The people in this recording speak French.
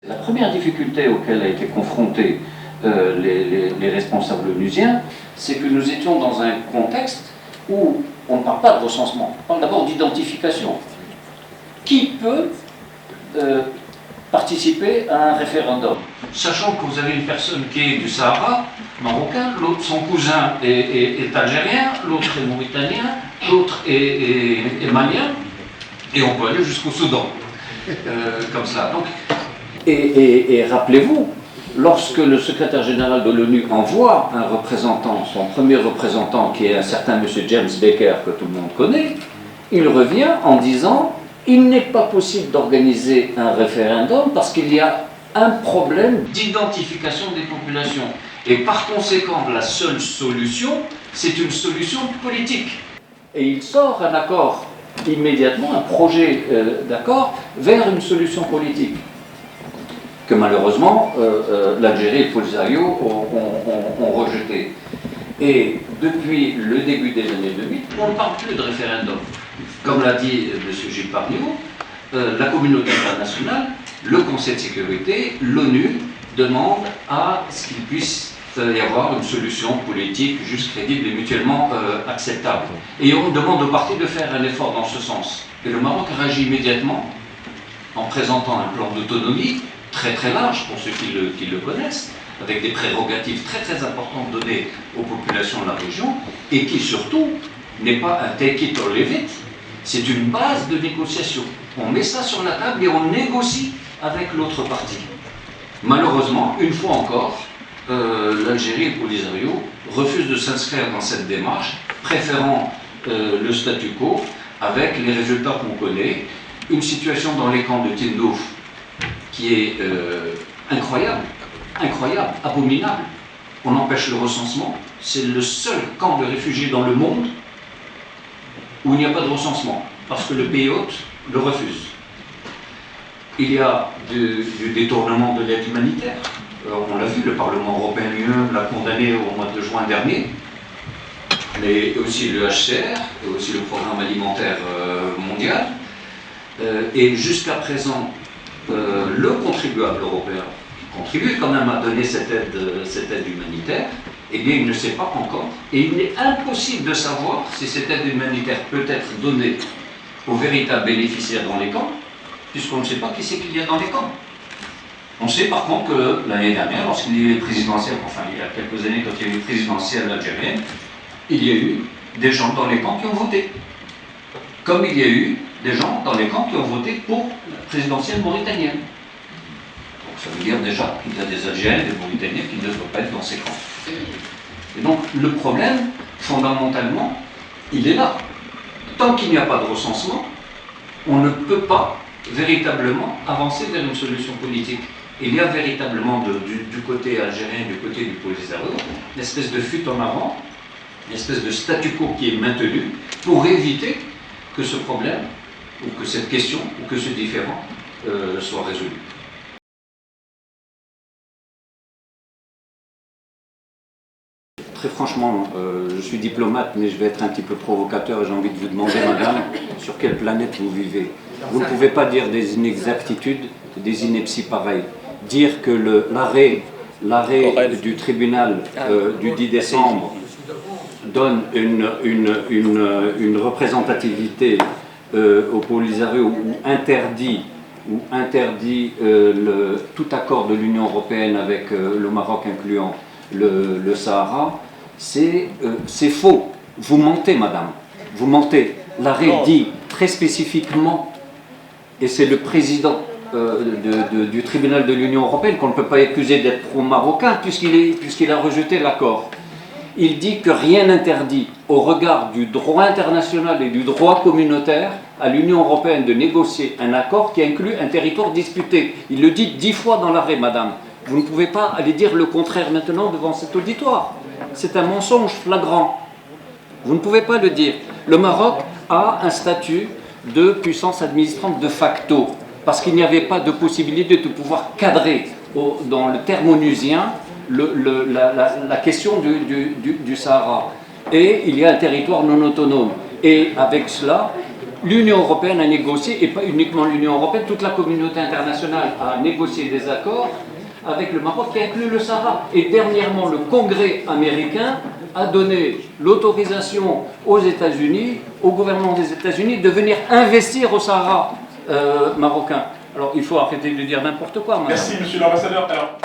La première difficulté auquel a été confrontés les responsables onusiens, c'est que nous étions dans un contexte où on ne parle pas de recensement, on parle d'abord d'identification. Qui peut participer à un référendum? Sachant que vous avez une personne qui est du Sahara marocain, l'autre, son cousin est algérien, l'autre est mauritanien, l'autre est malien, et on peut aller jusqu'au Soudan, comme ça. Donc, et rappelez-vous, lorsque le secrétaire général de l'ONU envoie un représentant, son premier représentant, qui est un certain monsieur James Baker, que tout le monde connaît, il revient en disant « Il n'est pas possible d'organiser un référendum parce qu'il y a un problème d'identification des populations. Et par conséquent, la seule solution, c'est une solution politique. » Et il sort un accord immédiatement, un projet d'accord vers une solution politique que malheureusement l'Algérie et le Polisario ont rejeté. Et depuis le début des années 2000, on ne parle plus de référendum. Comme l'a dit M. Gilles Pargniot, la communauté internationale, le Conseil de sécurité, l'ONU demandent à ce qu'il puisse y avoir une solution politique juste, crédible et mutuellement acceptable. Et on demande aux partis de faire un effort dans ce sens. Et le Maroc réagit immédiatement en présentant un plan d'autonomie très très large pour ceux qui le connaissent, avec des prérogatives très très importantes données aux populations de la région, et qui surtout n'est pas un take it or leave it, c'est une base de négociation. On met ça sur la table et on négocie avec l'autre partie. Malheureusement, une fois encore, l'Algérie et le Polisario refusent de s'inscrire dans cette démarche, préférant le statu quo, avec les résultats qu'on connaît, une situation dans les camps de Tindouf qui est incroyable, abominable. On empêche le recensement. C'est le seul camp de réfugiés dans le monde où il n'y a pas de recensement, parce que le pays hôte le refuse. Il y a du détournement de l'aide humanitaire. On l'a vu, le Parlement européen lui-même l'a condamné au mois de juin dernier, mais aussi le HCR, et aussi le Programme alimentaire mondial. Et jusqu'à présent, le contribuable européen contribue quand même à donner cette aide humanitaire, eh bien il ne sait pas encore, et il est impossible de savoir si cette aide humanitaire peut être donnée aux véritables bénéficiaires dans les camps, puisqu'on ne sait pas qui c'est qu'il y a dans les camps. On sait par contre que l'année dernière, lorsqu'il y a eu les présidentielles, enfin il y a quelques années quand il y a eu les présidentielles algériennes, il y a eu des gens dans les camps qui ont voté. Comme il y a eu des gens dans les camps qui ont voté pour la présidentielle mauritanienne. Donc ça veut dire déjà qu'il y a des Algériens et des Mauritaniens qui ne doivent pas être dans ces camps. Et donc le problème, fondamentalement, il est là. Tant qu'il n'y a pas de recensement, on ne peut pas véritablement avancer vers une solution politique. Il y a véritablement du côté algérien et du côté du Polisario une espèce de fuite en avant, une espèce de statu quo qui est maintenu pour éviter que ce problème, ou que cette question, ou que ce différend soit résolu. Très franchement, je suis diplomate, mais je vais être un petit peu provocateur et j'ai envie de vous demander, madame, sur quelle planète vous vivez. Vous ne pouvez pas dire des inexactitudes, des inepties pareilles. Dire que l'arrêt du tribunal du 10 décembre donne une représentativité au Polisario ou interdit tout accord de l'Union européenne avec le Maroc incluant le Sahara, c'est faux. Vous mentez, madame. Vous mentez. L'arrêt dit très spécifiquement, et c'est le président du tribunal de l'Union européenne qu'on ne peut pas accuser d'être pro-marocain puisqu'il a rejeté l'accord. Il dit que rien n'interdit, au regard du droit international et du droit communautaire, à l'Union européenne de négocier un accord qui inclut un territoire disputé. Il le dit 10 fois dans l'arrêt, madame. Vous ne pouvez pas aller dire le contraire maintenant devant cet auditoire. C'est un mensonge flagrant. Vous ne pouvez pas le dire. Le Maroc a un statut de puissance administrante de facto, parce qu'il n'y avait pas de possibilité de pouvoir cadrer dans le terme onusien la question du Sahara. Et il y a un territoire non autonome. Et avec cela, l'Union européenne a négocié, et pas uniquement l'Union européenne, toute la communauté internationale a négocié des accords avec le Maroc qui inclut le Sahara. Et dernièrement, le Congrès américain a donné l'autorisation aux États-Unis, au gouvernement des États-Unis, de venir investir au Sahara marocain. Alors il faut arrêter de dire n'importe quoi. Madame. Merci, monsieur l'ambassadeur. Alors,